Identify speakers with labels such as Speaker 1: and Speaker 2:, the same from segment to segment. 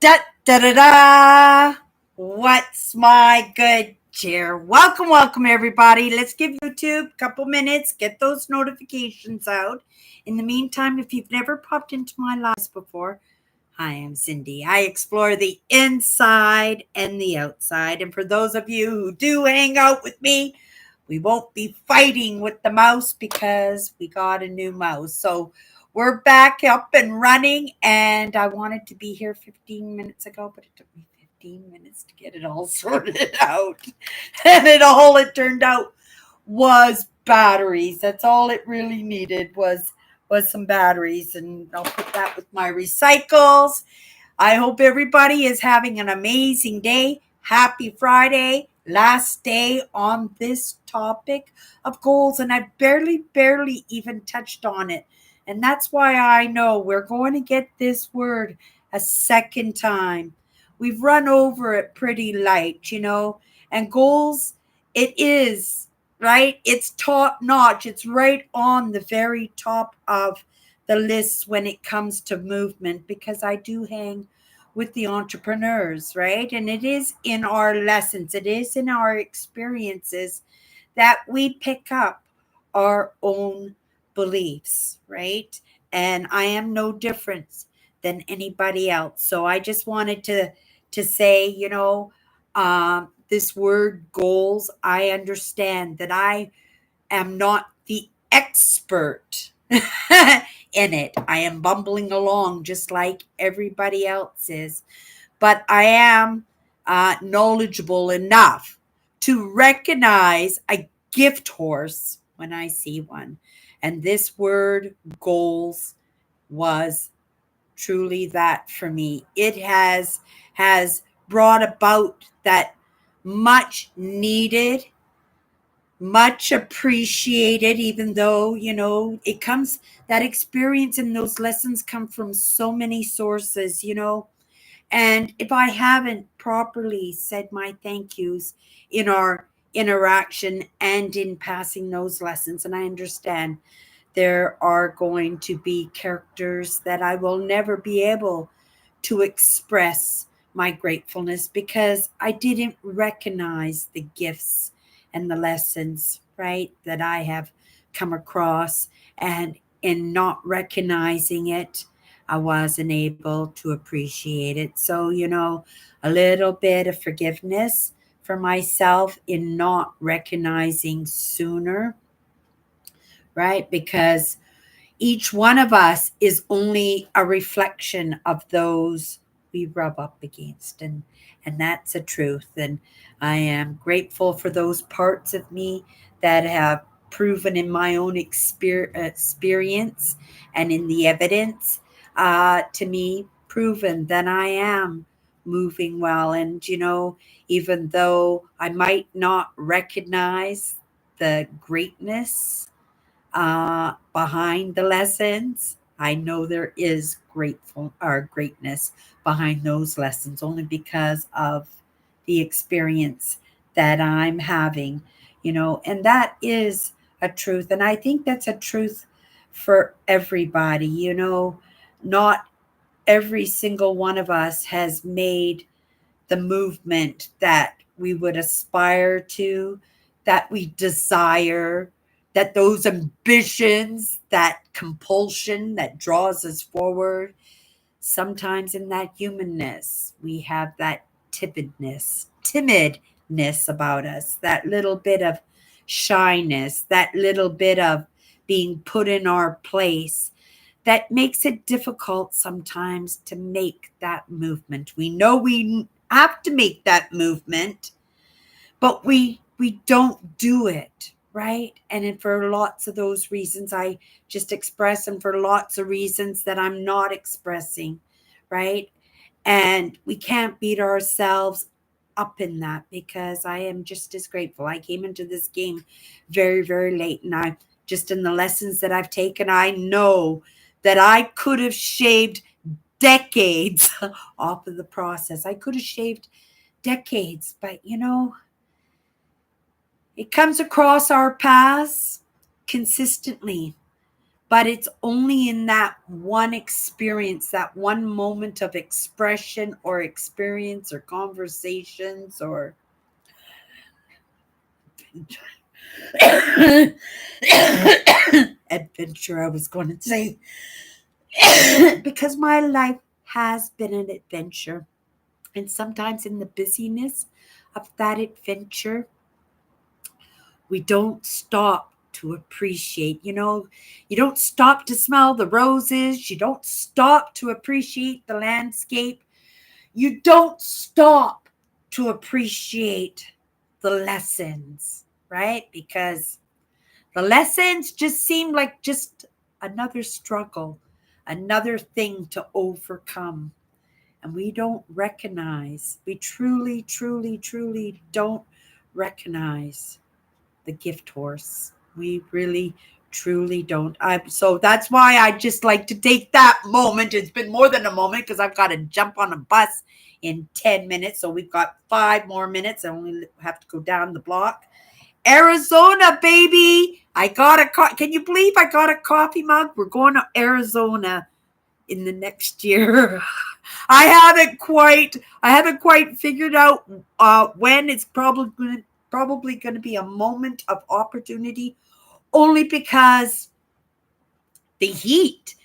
Speaker 1: Da da da da! What's my good cheer? Welcome, everybody. Let's give YouTube a couple minutes, get those notifications out. In the meantime, if you've never popped into my lives before, hi, I'm Cindy. I explore the inside and the outside. And for those of you who do hang out with me, we won't be fighting with the mouse because we got a new mouse. So we're back up and running, and I wanted to be here 15 minutes ago, but it took me 15 minutes to get it all sorted out. And it turned out was batteries. That's all it really needed was some batteries, and I'll put that with my recycles. I hope everybody is having an amazing day. Happy Friday, last day on this topic of goals. And I barely even touched on it. And that's why I know we're going to get this word a second time. We've run over it pretty light. And goals, it is, right? It's top notch. It's right on the very top of the list when it comes to movement, because I do hang with the entrepreneurs, right? And it is in our lessons, it is in our experiences that we pick up our own beliefs, right? And I am no different than anybody else. So I just wanted to say, this word goals, I understand that I am not the expert in it. I am bumbling along just like everybody else is, but I am knowledgeable enough to recognize a gift horse when I see one. And this word goals was truly that for me. It has brought about that much needed, much appreciated, even though it comes, that experience and those lessons come from so many sources. And if I haven't properly said my thank yous in our interaction and in passing those lessons, and I understand there are going to be characters that I will never be able to express my gratefulness because I didn't recognize the gifts and the lessons, right, that I have come across. And in not recognizing it, I wasn't able to appreciate it. So, a little bit of forgiveness for myself in not recognizing sooner, right? Because each one of us is only a reflection of those we rub up against, and that's a truth. And I am grateful for those parts of me that have proven in my own experience and in the evidence, to me, proven that I am moving well. And even though I might not recognize the greatness behind the lessons, I know there is grateful or greatness behind those lessons only because of the experience that I'm having, and that is a truth. And I think that's a truth for everybody. Not every single one of us has made the movement that we would aspire to, that we desire, that those ambitions, that compulsion that draws us forward. Sometimes in that humanness, we have that timidness about us, that little bit of shyness, that little bit of being put in our place that makes it difficult sometimes to make that movement. We know we have to make that movement, but we don't do it, right? And for lots of those reasons I just express, and for lots of reasons that I'm not expressing, right? And we can't beat ourselves up in that, because I am just as grateful. I came into this game very late, and I just, in the lessons that I've taken, I know that I could have shaved decades off of the process. I could have shaved decades, but it comes across our paths consistently, But it's only in that one experience, that one moment of expression or experience or conversations or adventure, I was going to say, because my life has been an adventure. And sometimes in the busyness of that adventure, we don't stop to appreciate. You don't stop to smell the roses. You don't stop to appreciate the landscape. You don't stop to appreciate the lessons, right? Because the lessons just seem like just another struggle, another thing to overcome. And we don't recognize, we truly, truly, truly don't recognize the gift horse. We really, truly don't. So that's why I just like to take that moment. It's been more than a moment because I've got to jump on a bus in 10 minutes. So we've got 5 more minutes. I only have to go down the block. Arizona, baby. Can you believe I got a coffee mug? We're going to Arizona in the next year. I haven't quite figured out when. It's probably going to be a moment of opportunity, only because the heat.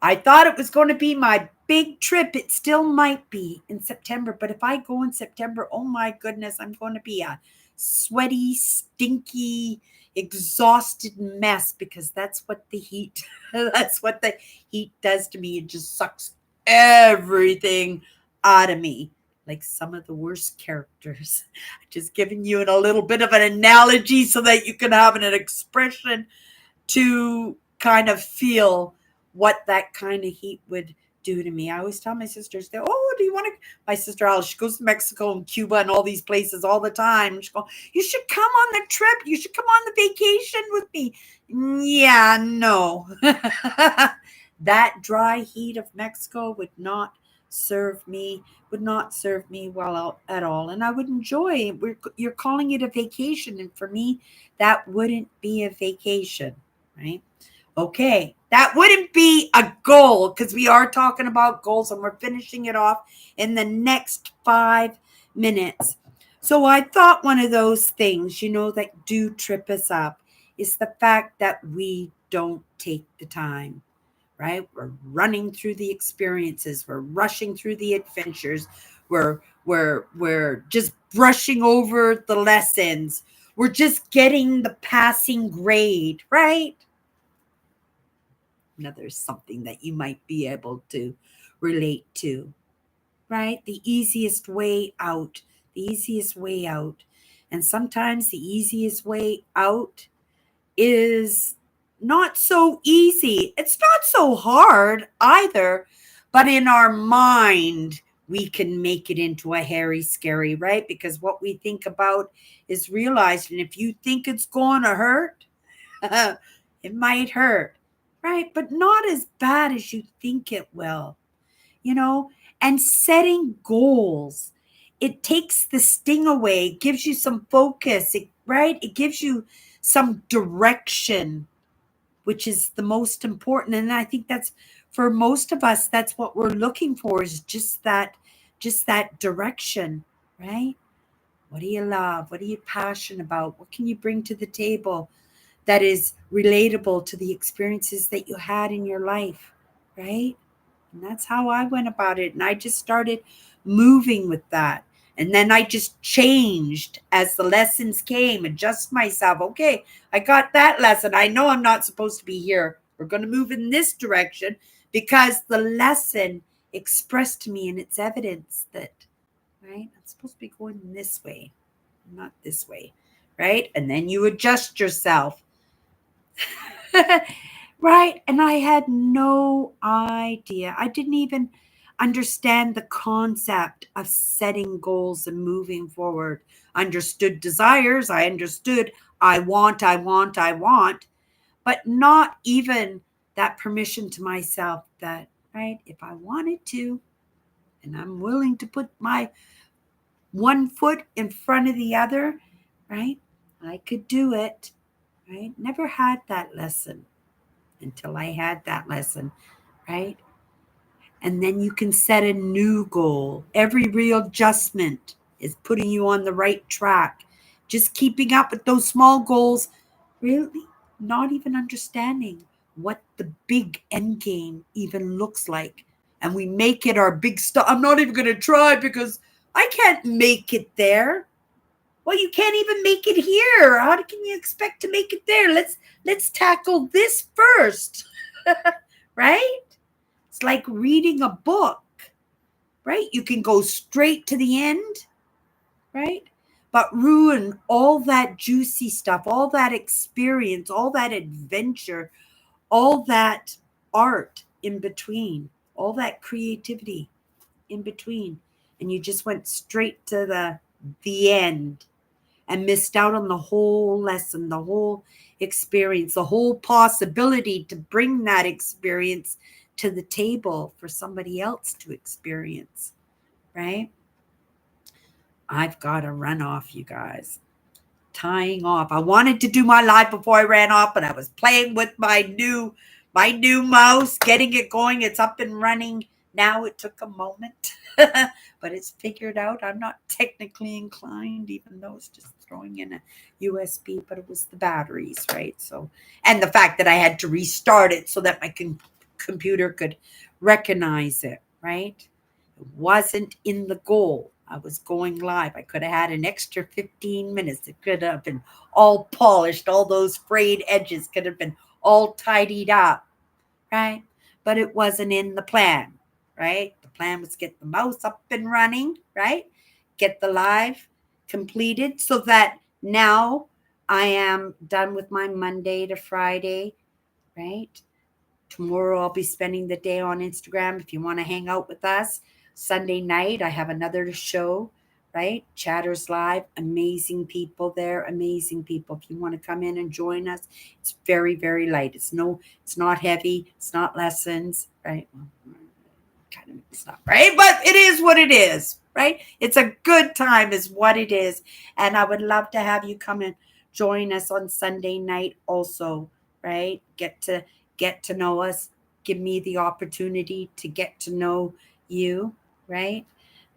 Speaker 1: I thought it was going to be my big trip. It still might be in September, but if I go in September, oh my goodness, I'm going to be a sweaty, stinky, exhausted mess, because that's what the heat that's what the heat does to me. It just sucks everything out of me. Like some of the worst characters. Just giving you a little bit of an analogy so that you can have an expression to kind of feel what that kind of heat would do to me. I always tell my sisters, oh, do you want to? My sister Alice, she goes to Mexico and Cuba and all these places all the time. She goes, you should come on the trip. You should come on the vacation with me. Yeah, no. That dry heat of Mexico would not serve me well at all. And I would enjoy it. You're calling it a vacation. And for me, that wouldn't be a vacation, right? Okay, that wouldn't be a goal, because we are talking about goals and we're finishing it off in the next 5 minutes. So I thought one of those things, that do trip us up is the fact that we don't take the time, right? We're running through the experiences, we're rushing through the adventures, we're just brushing over the lessons, we're just getting the passing grade, right? Another something that you might be able to relate to, right? The easiest way out. And sometimes the easiest way out is not so easy. It's not so hard either, but in our mind, we can make it into a hairy, scary, right? Because what we think about is realized. And if you think it's going to hurt, it might hurt, right? But not as bad as you think it will, you know? And setting goals, it takes the sting away, it gives you some focus, right? It gives you some direction, which is the most important. And I think that's for most of us, that's what we're looking for, is just that direction, right? What do you love? What are you passionate about? What can you bring to the table that is relatable to the experiences that you had in your life, right? And that's how I went about it. And I just started moving with that. And then I just changed as the lessons came, adjust myself. Okay, I got that lesson. I know I'm not supposed to be here. We're going to move in this direction because the lesson expressed to me in its evidence that, right, I'm supposed to be going this way, not this way, right? And then you adjust yourself. Right. And I had no idea. I didn't even understand the concept of setting goals and moving forward. Understood desires. I understood I want, I want, I want, but not even that permission to myself that, right, if I wanted to, and I'm willing to put my one foot in front of the other, right, I could do it, right? Never had that lesson. until I had that lesson, right? And then you can set a new goal. Every readjustment is putting you on the right track. Just keeping up with those small goals, really not even understanding what the big end game even looks like. And we make it our big stuff. I'm not even going to try because I can't make it there. Well, you can't even make it here. How can you expect to make it there? Let's tackle this first. Right? It's like reading a book, right? You can go straight to the end, right? But ruin all that juicy stuff, all that experience, all that adventure, all that art in between, all that creativity in between. And you just went straight to the end and missed out on the whole lesson, the whole experience, the whole possibility to bring that experience to the table for somebody else to experience, right? I've got to run off, you guys. Tying off. I wanted to do my live before I ran off, but I was playing with my new mouse, getting it going. It's up and running now. It took a moment, but it's figured out. I'm not technically inclined, even though it's just throwing in a USB, but it was the batteries, right? So, and the fact that I had to restart it so that my computer could recognize it, right? It wasn't in the goal. I was going live. I could have had an extra 15 minutes. It could have been all polished. All those frayed edges could have been all tidied up, right? But it wasn't in the plan, right? The plan was get the mouse up and running, right? Get the live completed so that now I am done with my Monday to Friday, right? Tomorrow I'll be spending the day on Instagram. If you want to hang out with us, Sunday night I have another show, right? Chatters Live. Amazing people there. Amazing people. If you want to come in and join us, it's very, very light. It's not heavy. It's not lessons, right? Well, kind of it's not, right? But it is what it is, right? It's a good time is what it is. And I would love to have you come and join us on Sunday night also, right? Get to know us. Give me the opportunity to get to know you, right?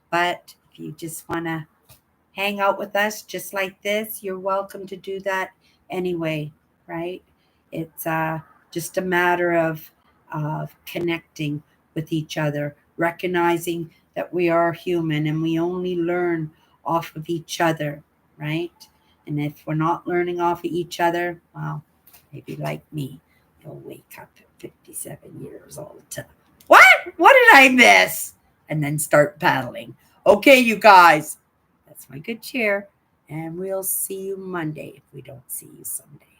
Speaker 1: But if you just want to hang out with us just like this, you're welcome to do that anyway, right? It's just a matter of connecting with each other, recognizing that we are human and we only learn off of each other, right? And if we're not learning off of each other, well, maybe like me, you'll wake up at 57 years old. What? What did I miss? And then start paddling. Okay, you guys, that's my good cheer. And we'll see you Monday if we don't see you someday.